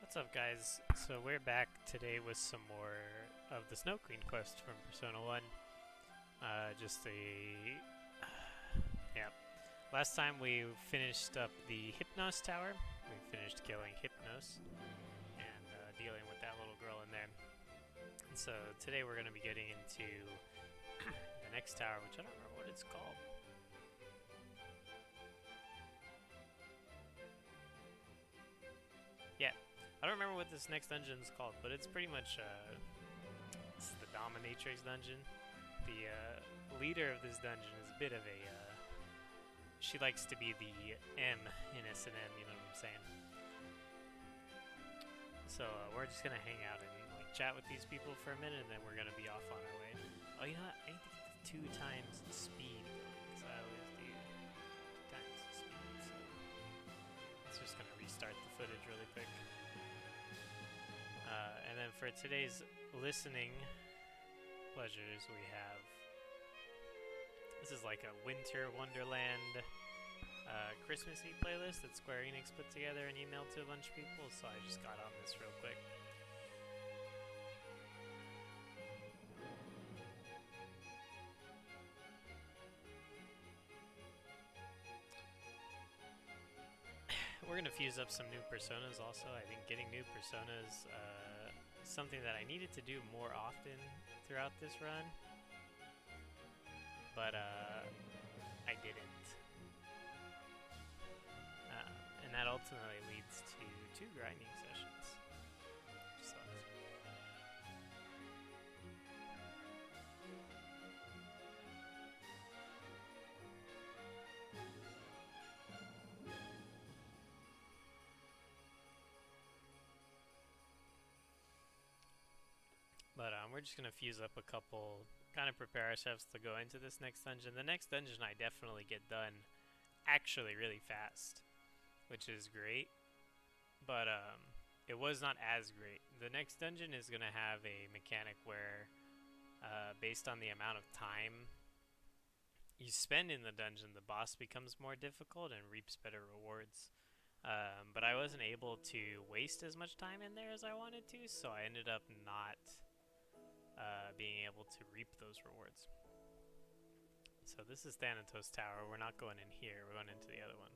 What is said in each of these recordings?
What's up, guys? So we're back today with some more of the Snow Queen quest from Persona 1. Just a... yeah. Last time we finished up the Hypnos Tower. We finished killing Hypnos and dealing with that little girl in there. And so today we're going to be getting into the next tower, which I don't remember what it's called. Yeah, I don't remember what this next dungeon is called, but it's pretty much this is the Dominatrix dungeon. The leader of this dungeon is a bit of a she likes to be the M in S&M, you know what I'm saying? So we're just gonna hang out and like chat with these people for a minute, and then we're gonna be off on our way. Oh, you know what? I need to get the 2 times the speed going, because I always do 2 times the speed. So it's just gonna restart the footage really quick. And then for today's listening pleasures, we have... This is like a Winter Wonderland Christmassy playlist that Square Enix put together and emailed to a bunch of people, so I just got on this real quick. We're going to fuse up some new personas also. I think getting new personas is something that I needed to do more often throughout this run, but I didn't. And that ultimately leads to 2 grinding sessions. Which sucks. But we're just going to fuse up a couple, kind of prepare ourselves to go into this next dungeon. The next dungeon I definitely get done actually really fast, which is great, but it was not as great. The next dungeon is going to have a mechanic where, based on the amount of time you spend in the dungeon, the boss becomes more difficult and reaps better rewards. But I wasn't able to waste as much time in there as I wanted to, so I ended up not being able to reap those rewards. So this is Thanatos Tower. We're not going in here. We're going into the other one.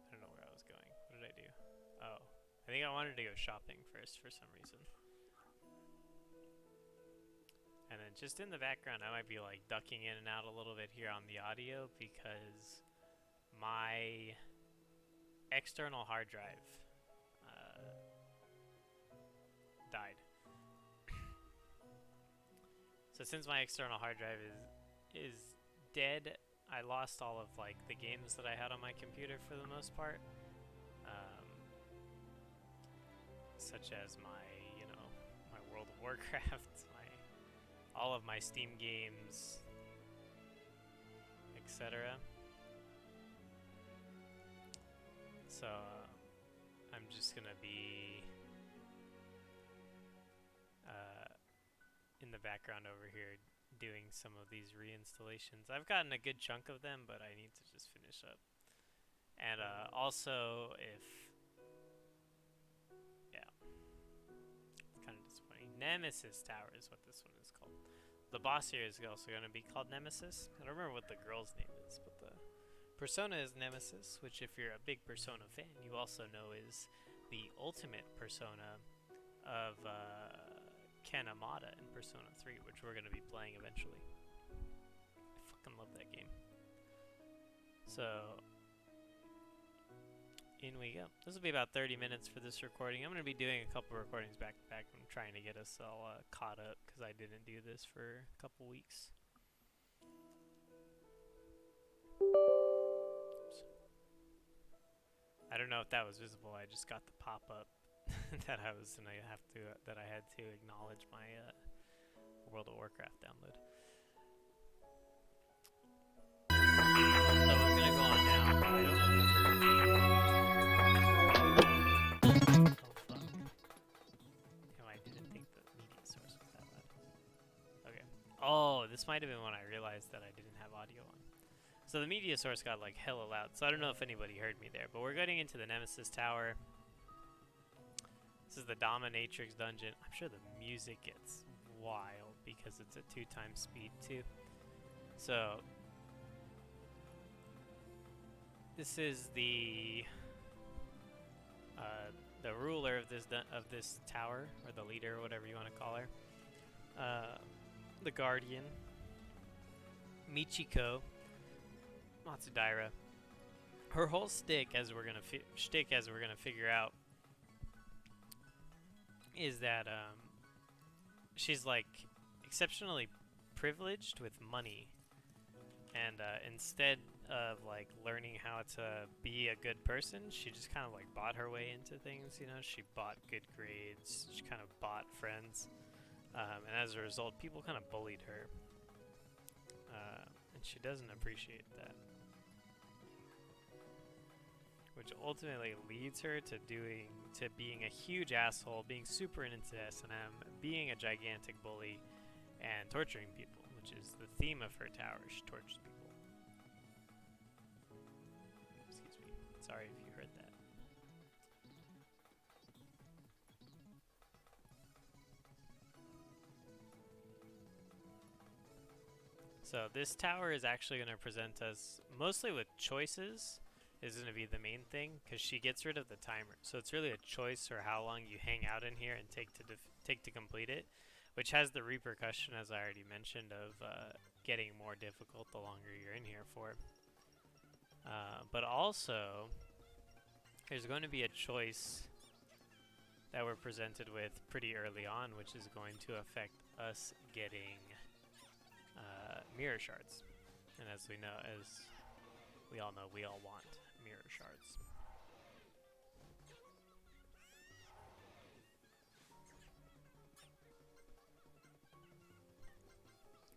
I don't know where I was going. What did I do? Oh, I think I wanted to go shopping first for some reason. And then just in the background, I might be like ducking in and out a little bit here on the audio because my external hard drive died. So since my external hard drive is dead, I lost all of like the games that I had on my computer for the most part, such as my my World of Warcraft, all of my Steam games, etc. So I'm just gonna be in the background over here doing some of these reinstallations. I've gotten a good chunk of them, but I need to just finish up. And also, yeah, it's kind of disappointing. Nemesis Tower is what this one is called. The boss here is also going to be called Nemesis. I don't remember what the girl's name is, but the persona is Nemesis, which if you're a big Persona fan, you also know is the ultimate persona of Ken Amada in Persona 3, which we're going to be playing eventually. I fucking love that game. So, in we go. This will be about 30 minutes for this recording. I'm going to be doing a couple recordings back to back. I'm trying to get us all caught up, because I didn't do this for a couple weeks. Oops. I don't know if that was visible. I just got the pop-up that I had to acknowledge my World of Warcraft download. So what's gonna go on now? I don't remember. Oh fuck! Damn, I didn't think the media source was that loud. Okay. Oh, this might have been when I realized that I didn't have audio on. So the media source got like hella loud, so I don't know if anybody heard me there, but we're getting into the Nemesis Tower. This is the Dominatrix dungeon. I'm sure the music gets wild because it's at 2x speed too. So this is the ruler of this tower, or the leader, or whatever you want to call her. The Guardian, Michiko Matsudaira. Her whole shtick, as we're gonna figure out, is that she's like exceptionally privileged with money, and instead of like learning how to be a good person, she just kind of like bought her way into things. You know, she bought good grades. She kind of bought friends, and as a result, people kind of bullied her, and she doesn't appreciate that, which ultimately leads her to being a huge asshole, being super into S&M, being a gigantic bully, and torturing people, which is the theme of her tower. She tortures people. Excuse me. Sorry if you heard that. So this tower is actually going to present us mostly with choices. Is going to be the main thing, because she gets rid of the timer. So it's really a choice for how long you hang out in here and take to complete it, which has the repercussion, as I already mentioned, of getting more difficult the longer you're in here for. But also, there's going to be a choice that we're presented with pretty early on, which is going to affect us getting mirror shards. And as we all know, we all want mirror shards.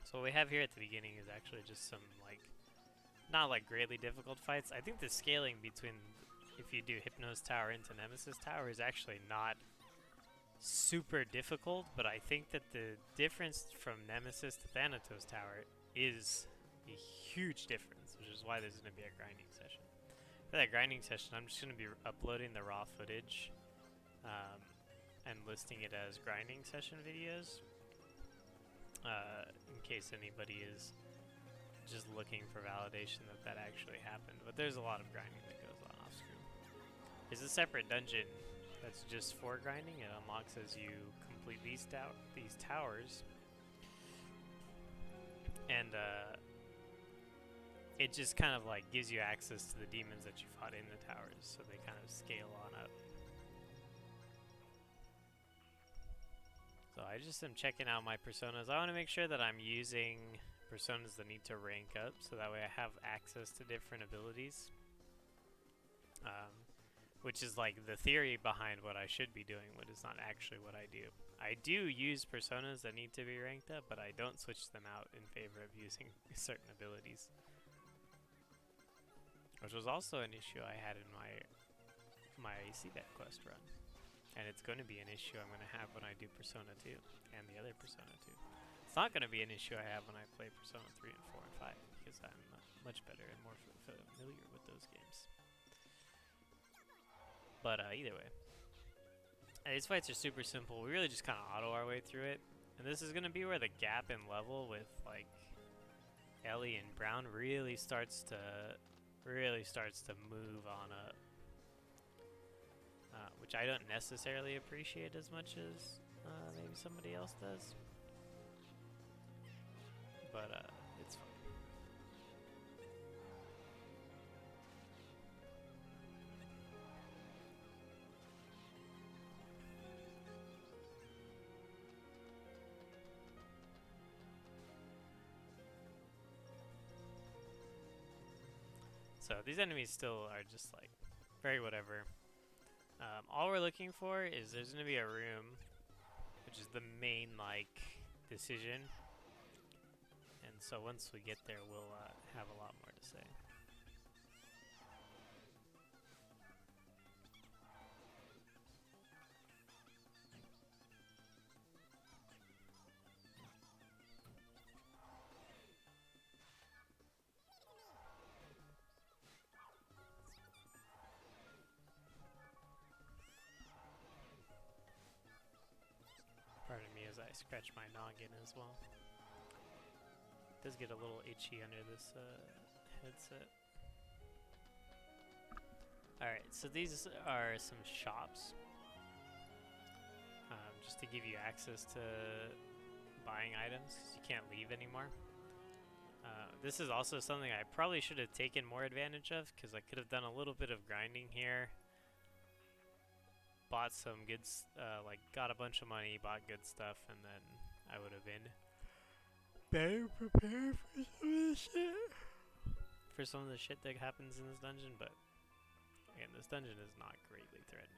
So what we have here at the beginning is actually just some not like greatly difficult fights. I think the scaling between, if you do Hypnos Tower into Nemesis Tower, is actually not super difficult, but I think that the difference from Nemesis to Thanatos Tower is a huge difference, which is why there's going to be a grinding session. For that grinding session, I'm just going to be uploading the raw footage and listing it as grinding session videos, in case anybody is just looking for validation that actually happened. But there's a lot of grinding that goes on off screen. There's a separate dungeon that's just for grinding. It unlocks as you complete these towers, and it just kind of like gives you access to the demons that you fought in the towers, so they kind of scale on up. So I just am checking out my personas. I want to make sure that I'm using personas that need to rank up, so that way I have access to different abilities. Which is like the theory behind what I should be doing, but it's not actually what I do. I do use personas that need to be ranked up, but I don't switch them out in favor of using certain abilities. Which was also an issue I had in my CBET quest run. And it's going to be an issue I'm going to have when I do Persona 2 and the other Persona 2. It's not going to be an issue I have when I play Persona 3 and 4 and 5, because I'm much better and more familiar with those games. But either way, these fights are super simple. We really just kind of auto our way through it. And this is going to be where the gap in level with like Ellie and Brown really starts to move on up. Which I don't necessarily appreciate as much as maybe somebody else does. But it's fun. So these enemies still are just like very whatever. All we're looking for is there's going to be a room, which is the main like decision. And so once we get there, we'll have a lot more to say. I scratch my noggin as well. It does get a little itchy under this headset. Alright, so these are some shops. Just to give you access to buying items, because you can't leave anymore. This is also something I probably should have taken more advantage of, because I could have done a little bit of grinding here. Bought some good, got a bunch of money, bought good stuff, and then I would have been better prepared for some of the shit. For some of the shit that happens in this dungeon, but again, this dungeon is not greatly threatening.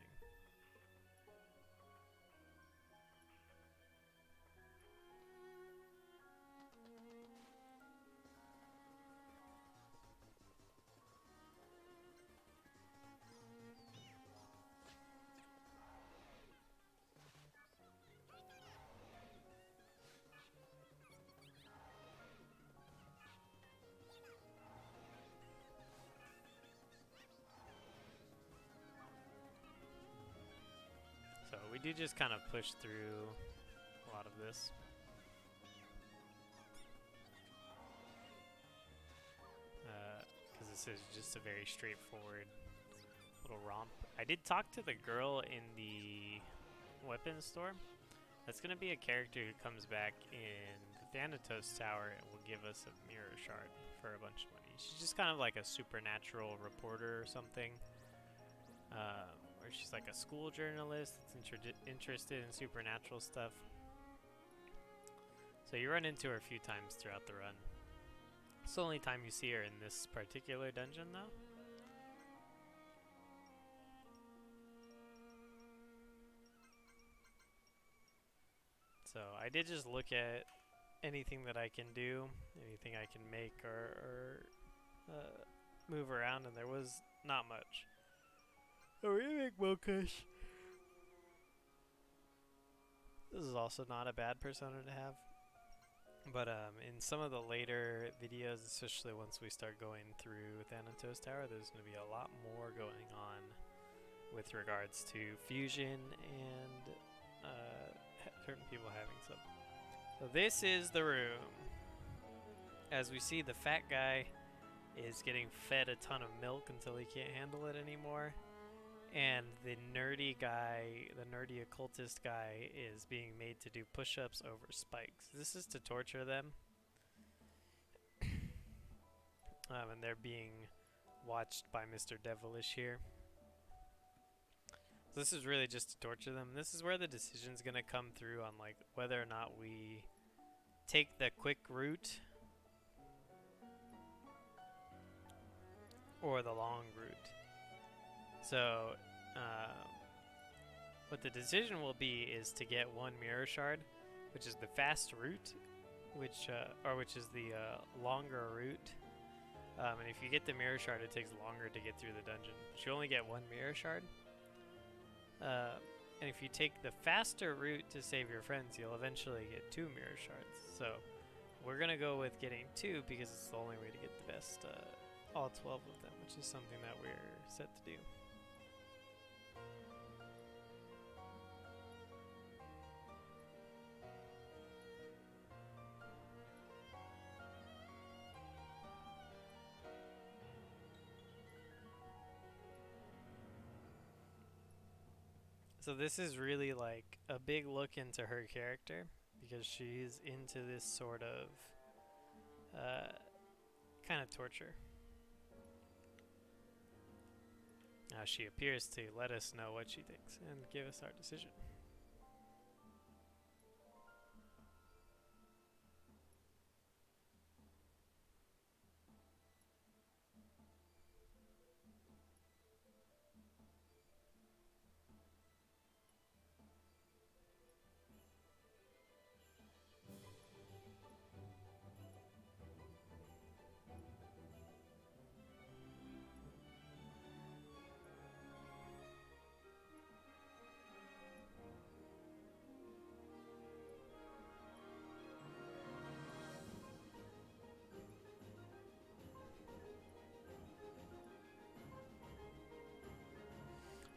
So we do just kind of push through a lot of this. Because this is just a very straightforward little romp. I did talk to the girl in the weapons store. That's going to be a character who comes back in the Nemesis Tower and will give us a mirror shard for a bunch of money. She's just kind of like a supernatural reporter or something. Or she's like a school journalist that's interested in supernatural stuff. So you run into her a few times throughout the run. It's the only time you see her in this particular dungeon, though. So I did just look at anything that I can do, anything I can make or move around, and there was not much. Oh, we're gonna make Mokush. This is also not a bad persona to have. But in some of the later videos, especially once we start going through Nemesis Tower, there's going to be a lot more going on with regards to fusion and certain people having some. So this is the room. As we see, the fat guy is getting fed a ton of milk until he can't handle it anymore. And the nerdy guy, the nerdy occultist guy, is being made to do push-ups over spikes. This is to torture them. And they're being watched by Mr. Devilish here. So this is really just to torture them. This is where the decision's going to come through on like whether or not we take the quick route or the long route. So, what the decision will be is to get one mirror shard, which is the fast route, which is the longer route. And if you get the mirror shard, it takes longer to get through the dungeon. But you only get one mirror shard. And if you take the faster route to save your friends, you'll eventually get 2 mirror shards. So, we're gonna go with getting 2 because it's the only way to get the best, all 12 of them, which is something that we're set to do. So this is really like a big look into her character because she's into this sort of kind of torture. Now she appears to let us know what she thinks and give us our decision.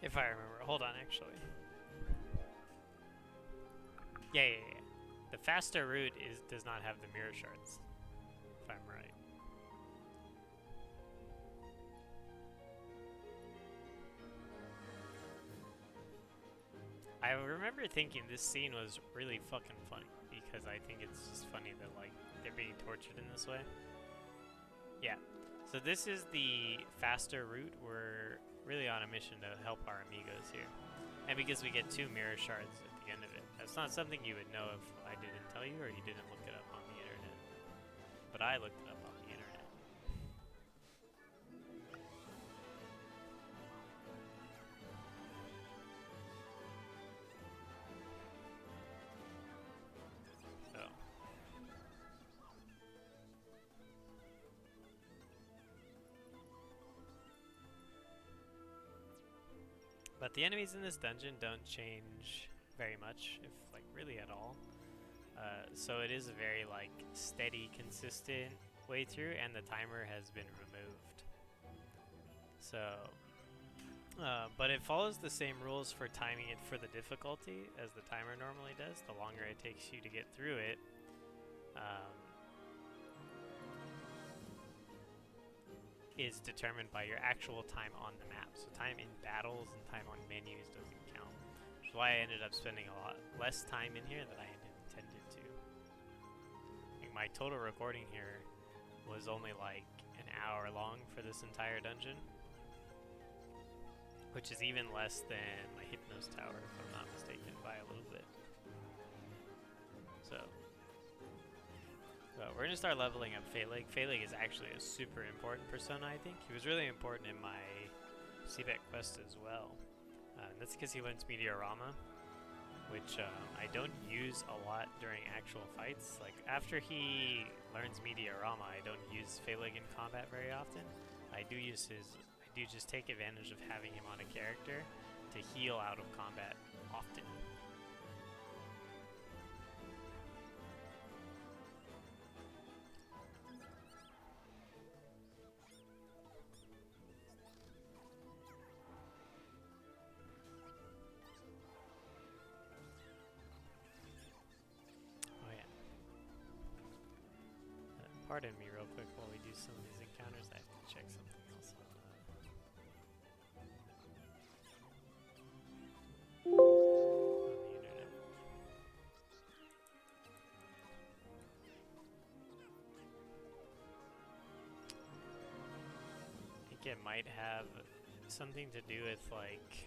If I remember. Hold on, actually. Yeah. The faster route does not have the mirror shards, if I'm right. I remember thinking this scene was really fucking funny because I think it's just funny that like they're being tortured in this way. Yeah. So this is the faster route. We're really on a mission to help our amigos here. And because we get 2 mirror shards at the end of it. That's not something you would know if I didn't tell you or you didn't look it up on the internet. But I looked it up on the internet. So. But the enemies in this dungeon don't change very much, if like really at all. So it is a very like steady, consistent way through, and the timer has been removed. So, but it follows the same rules for timing it for the difficulty as the timer normally does. The longer it takes you to get through it, is determined by your actual time on the map. So time in battles and time on menus doesn't count. Which is why I ended up spending a lot less time in here than I intended to. I think my total recording here was only like an hour long for this entire dungeon. Which is even less than my Nemesis Tower, if I'm not mistaken, by a little bit. So we're gonna start leveling up Phaleg. Phaleg is actually a super important persona, I think. He was really important in my Seabeck quest as well. That's because he learns Meteorama, which I don't use a lot during actual fights. Like, after he learns Meteorama, I don't use Phaleg in combat very often. I do just take advantage of having him on a character to heal out of combat often. Pardon me real quick while we do some of these encounters. I have to check something else on the internet. I think it might have something to do with like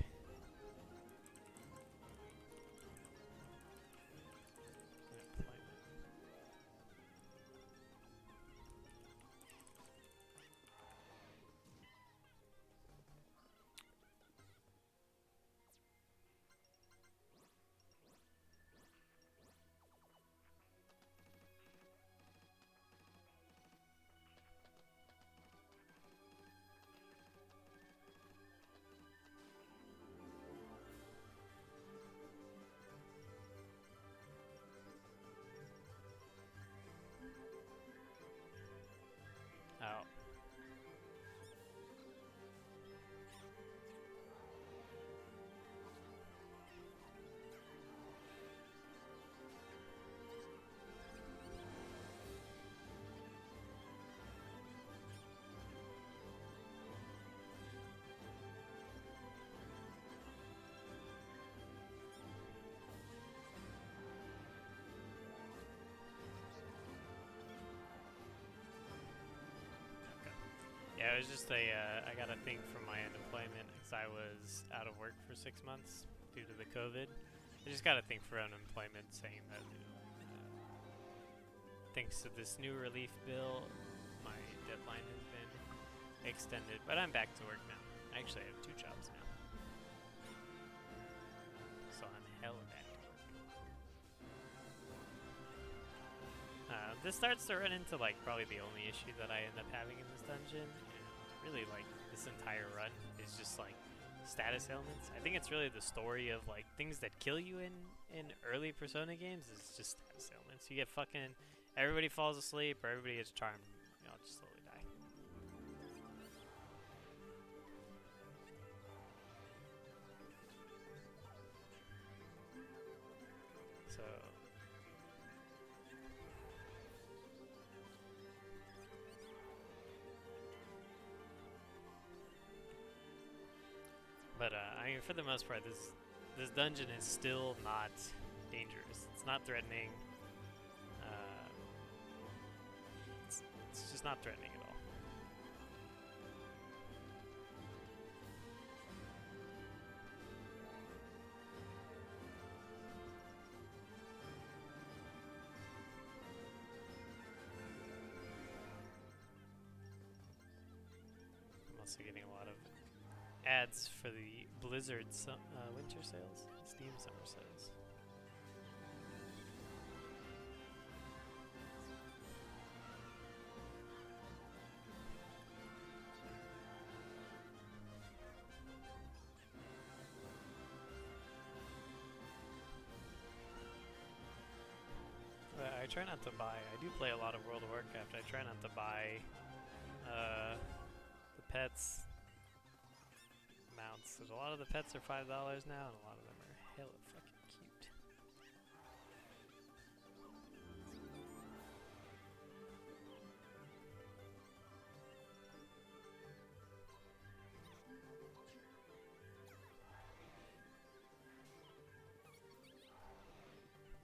oh. Yeah, it was just I got a thing from my unemployment because I was out of work for 6 months due to the COVID. I just got a thing for unemployment saying that thanks to this new relief bill, my deadline has been extended. But I'm back to work now. I actually have 2 jobs now. So I'm hella back to work. This starts to run into like probably the only issue that I end up having in this dungeon. Really, like, this entire run is just like status ailments. I think it's really the story of like things that kill you in early Persona games is just status ailments. You get fucking everybody falls asleep or everybody gets charmed, you know, just slowly die. So But I mean, for the most part, this dungeon is still not dangerous. It's not threatening. Uh, it's just not threatening at all. I'm also getting a lot of ads for the Blizzard winter sales, Steam summer sales. I try not to buy. I do play a lot of World of Warcraft. I try not to buy the pets mounts. There's a lot of the pets are $5 now, and a lot of them are hella fucking cute.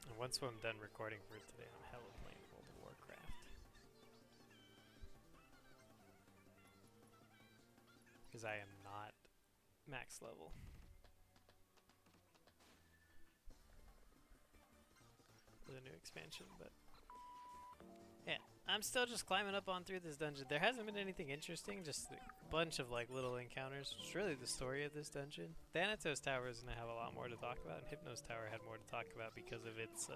And once I'm done recording for today, I'm hella playing World of Warcraft. Because I am not max level. With a new expansion, but yeah, I'm still just climbing up on through this dungeon. There hasn't been anything interesting, just a bunch of like little encounters. It's really the story of this dungeon. Thanatos Tower is gonna have a lot more to talk about, and Hypnos Tower had more to talk about because of its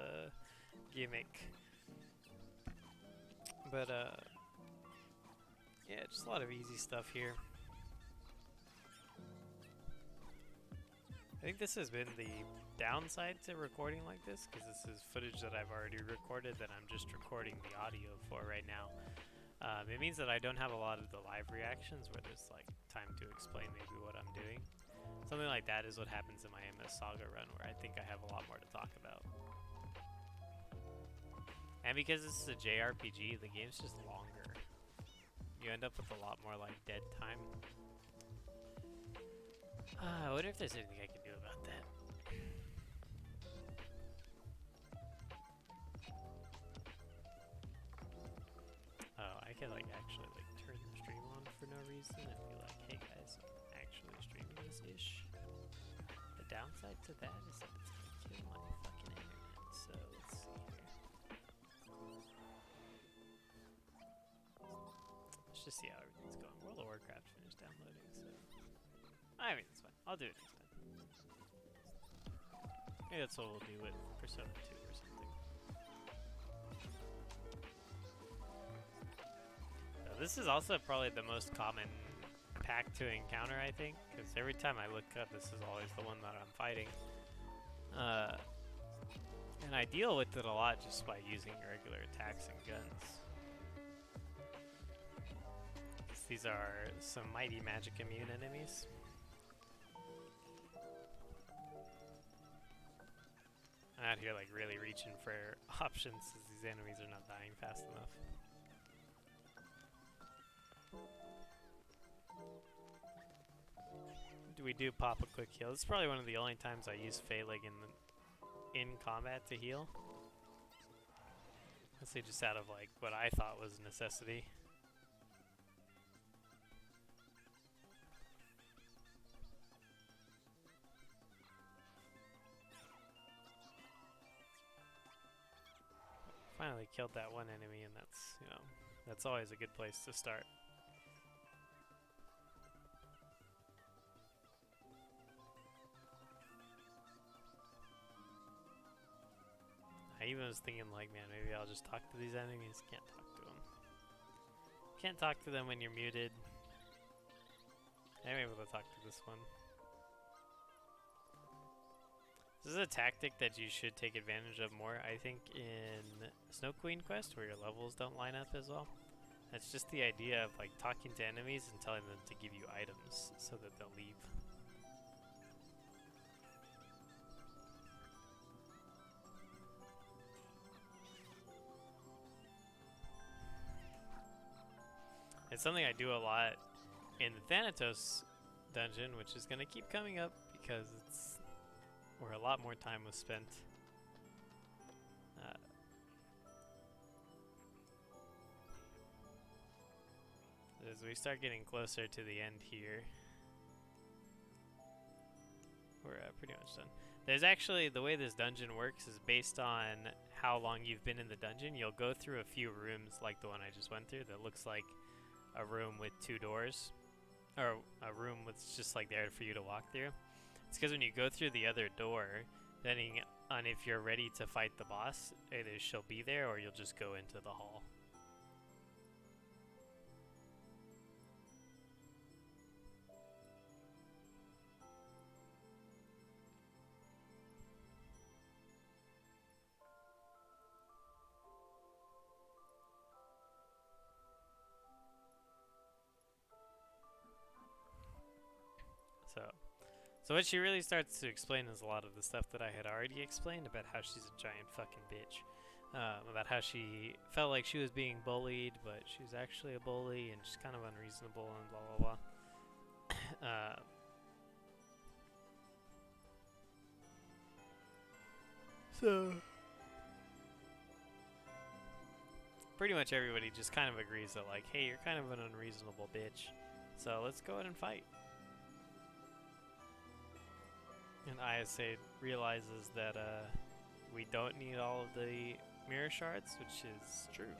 gimmick. But yeah, just a lot of easy stuff here. I think this has been the downside to recording like this, because this is footage that I've already recorded that I'm just recording the audio for right now. It means that I don't have a lot of the live reactions where there's like time to explain maybe what I'm doing. Something like that is what happens in my MS Saga run, where I think I have a lot more to talk about. And because this is a JRPG, the game's just longer. You end up with a lot more like dead time. I wonder if there's anything I can do about that. Oh, I can like actually like turn the stream on for no reason and be like, hey guys, I'm actually streaming this ish. The downside to that is that it's gonna kill my fucking internet. So let's see here. Let's just see how everything's going. World of Warcraft finished downloading, so I mean it's fine. I'll do it next time. Maybe that's what we'll do with Persona 2 or something. This is also probably the most common pack to encounter, I think, because every time I look up, this is always the one that I'm fighting. And I deal with it a lot just by using regular attacks and guns. These are some mighty magic immune enemies. I'm out here like really reaching for options as these enemies are not dying fast enough. We do pop a quick heal. This is probably one of the only times I use Phaleg in combat to heal. Let's say just out of like what I thought was necessity. Finally killed that one enemy, and that's, you know, that's always a good place to start. I even was thinking like, man, maybe I'll just talk to these enemies. Can't talk to them. Can't talk to them when you're muted. I'm able to talk to this one. This is a tactic that you should take advantage of more, I think, in Snow Queen Quest, where your levels don't line up as well. That's just the idea of like talking to enemies and telling them to give you items so that they'll leave. It's something I do a lot in the Thanatos dungeon, which is gonna keep coming up because it's where a lot more time was spent. As we start getting closer to the end here, we're pretty much done. There's actually, the way this dungeon works is based on how long you've been in the dungeon. You'll go through a few rooms like the one I just went through that looks like a room with 2 doors, or a room with just like there for you to walk through. It's because when you go through the other door, depending on if you're ready to fight the boss, either she'll be there or you'll just go into the hall. So what she really starts to explain is a lot of the stuff that I had already explained about how she's a giant fucking bitch. About how she felt like she was being bullied, but she was actually a bully and just kind of unreasonable and blah blah blah. So pretty much everybody just kind of agrees that like, hey, you're kind of an unreasonable bitch. So let's go ahead and fight. And ISA realizes that we don't need all of the mirror shards, which is true.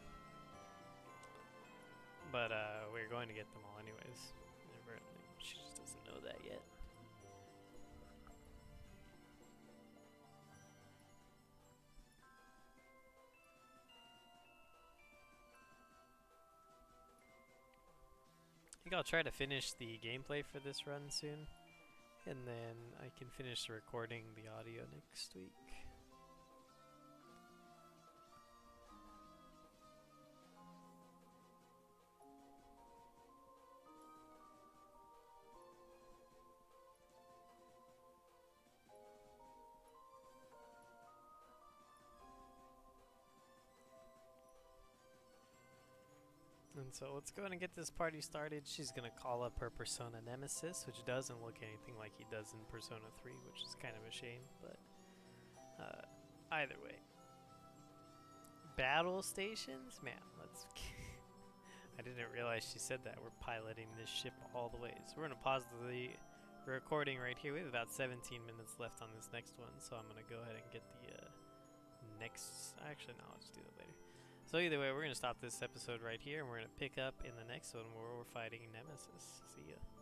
But we're going to get them all anyways. She just doesn't know that yet. I think I'll try to finish the gameplay for this run soon. And then I can finish recording the audio next week. And so let's go ahead and get this party started. She's going to call up her persona Nemesis, which doesn't look anything like he does in Persona 3, which is kind of a shame, but either way. Battle stations? Man, let's... I didn't realize she said that. We're piloting this ship all the way. So we're going to pause the recording right here. We have about 17 minutes left on this next one, so I'm going to go ahead and get the next... Actually, no, I'll just do that later. So either way, we're going to stop this episode right here, and we're going to pick up in the next one where we're fighting Nemesis. See ya.